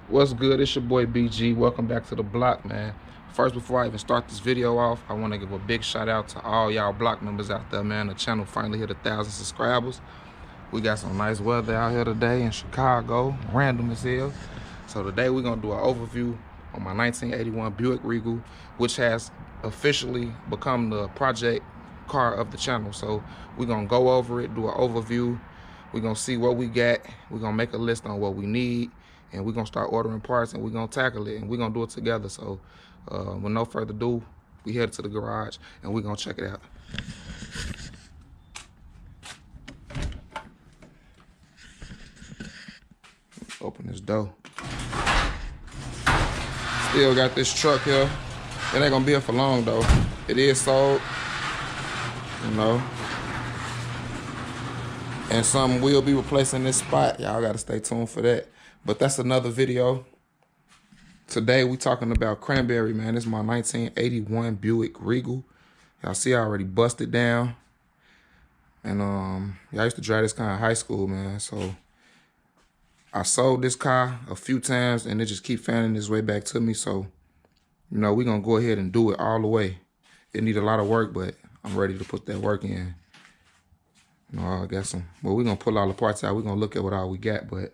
What's good? It's your boy BG. Welcome back to the block, man. First, before I even start this video off, I want to give a big shout out to all y'all block members out there, man. The channel finally hit 1,000 subscribers. We got some nice weather out here today in Chicago, random as hell. So today we're gonna do an overview on my 1981 Buick Regal, which has officially become the project car of the channel. So we're gonna go over it, do an overview. We're gonna see what we got. We're gonna make a list on what we need, and we're gonna start ordering parts, and we're gonna tackle it, and we're gonna do it together. So with no further ado, we head to the garage and we're gonna check it out. Open this door. Still got this truck here. It ain't gonna be here for long though. It is sold, you know. And some will be replacing this spot. Y'all gotta stay tuned for that. But that's another video. Today we talking about Cranberry, man. This is my 1981 Buick Regal. Y'all see I already busted down. And y'all used to drive this car in high school, man. So I sold this car a few times and it just keep finding its way back to me. So, you know, we're gonna go ahead and do it all the way. It need a lot of work, but I'm ready to put that work in. You know, I got some, well, we're gonna pull all the parts out. We're gonna look at what all we got, but,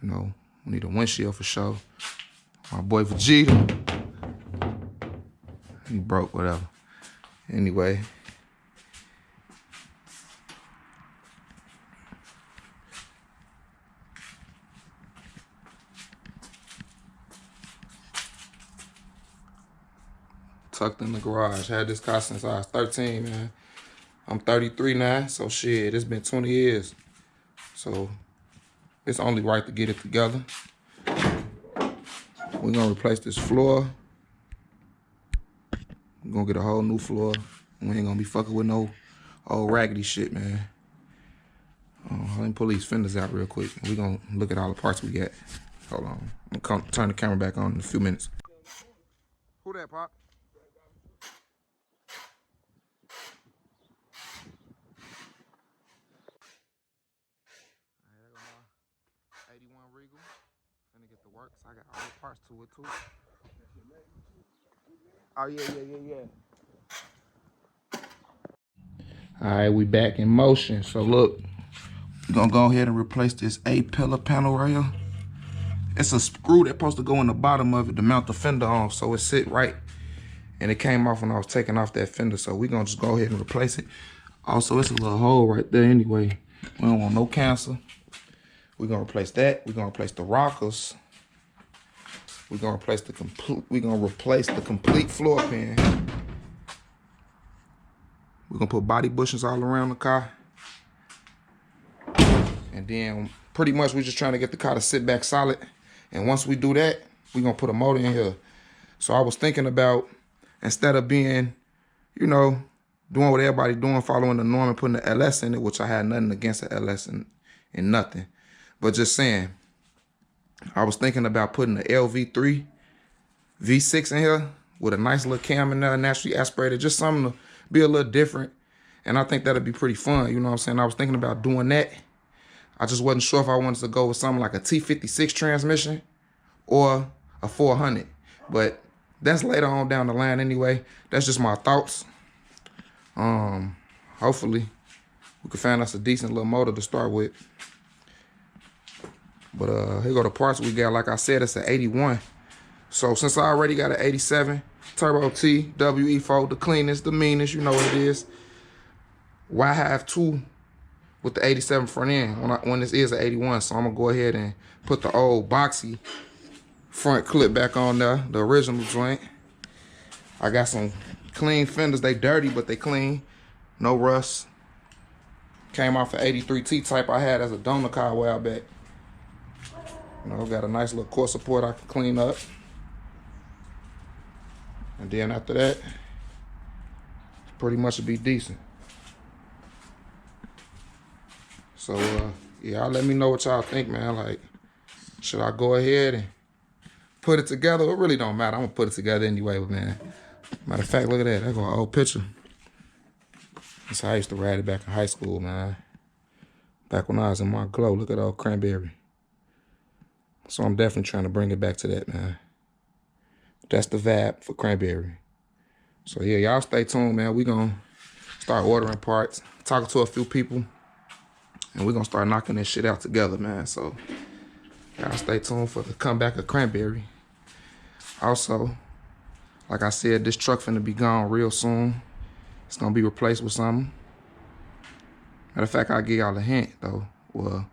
you know, we need a windshield for sure. My boy Vegeta, he broke, whatever. Anyway. Tucked in the garage. Had this car since I was 13, man. I'm 33 now, so shit, it's been 20 years. So it's only right to get it together. We're gonna replace this floor. We're gonna get a whole new floor. We ain't gonna be fucking with no old raggedy shit, man. Let me pull these fenders out real quick. We're gonna look at all the parts we got. Hold on. I'm gonna turn the camera back on in a few minutes. Who that, Pop? There go my 81 Regal. Finna get the works. I got all the parts to it too. Oh yeah. All right, we back in motion. So look, we're gonna go ahead and replace this A-pillar panel right here. It's a screw that's supposed to go in the bottom of it to mount the fender on, so it sit right. And it came off when I was taking off that fender, so we're gonna just go ahead and replace it. Also, it's a little hole right there anyway. We don't want no cancer. We're gonna replace that. We're gonna replace the rockers. We're gonna replace the complete floor pan. We're gonna put body bushings all around the car. And then pretty much we're just trying to get the car to sit back solid. And once we do that, we're gonna put a motor in here. So I was thinking about, instead of being, you know, doing what everybody doing, following the norm and putting the LS in it, which I had nothing against the LS and nothing. But just saying, I was thinking about putting the LV3 V6 in here with a nice little cam in there, naturally aspirated, just something to be a little different. And I think that'd be pretty fun, you know what I'm saying? I was thinking about doing that. I just wasn't sure if I wanted to go with something like a T56 transmission or a 400. But that's later on down the line anyway. That's just my thoughts. Hopefully we can find us a decent little motor to start with. But here go the parts we got. Like I said, it's an 81. So since I already got an 87 Turbo T WE4, the cleanest, the meanest, you know what it is. Why have two with the 87 front end when this is an 81? So I'm gonna go ahead and put the old boxy front clip back on there, the original joint. I got some clean fenders. They dirty, but they clean. No rust. Came off an 83 T-type I had as a donor car a while back. You know, got a nice little core support I can clean up. And then after that, pretty much will be decent. So, yeah, y'all let me know what y'all think, man. Like, should I go ahead and put it together? It really don't matter. I'm gonna put it together anyway, but man. Matter of fact, look at that. That's an old picture. That's how I used to ride it back in high school, man. Back when I was in my glow. Look at old Cranberry. So I'm definitely trying to bring it back to that, man. That's the vibe for Cranberry. So yeah, y'all stay tuned, man. We gonna start ordering parts, talking to a few people, and we're gonna start knocking this shit out together, man. So y'all stay tuned for the comeback of Cranberry. Also, like I said, this truck finna be gone real soon. It's gonna be replaced with something. Matter of fact, I'll give y'all a hint though. Well,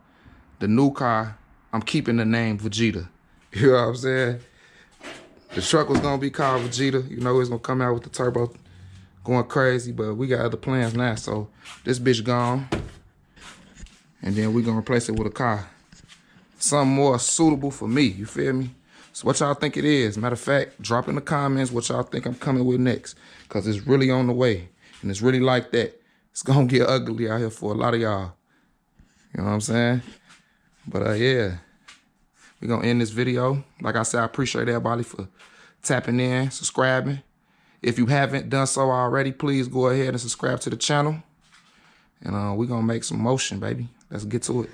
the new car, I'm keeping the name Vegeta. You know what I'm saying? The truck was gonna be called Vegeta. You know, it's gonna come out with the turbo going crazy, but we got other plans now. So this bitch gone. And then we gonna replace it with a car. Something more suitable for me, you feel me? So what y'all think it is? Matter of fact, drop in the comments what y'all think I'm coming with next. Cause it's really on the way. And it's really like that. It's gonna get ugly out here for a lot of y'all. You know what I'm saying? But yeah. We're gonna end this video. Like I said, I appreciate everybody for tapping in, subscribing. If you haven't done so already, please go ahead and subscribe to the channel. And we're gonna make some motion, baby. Let's get to it.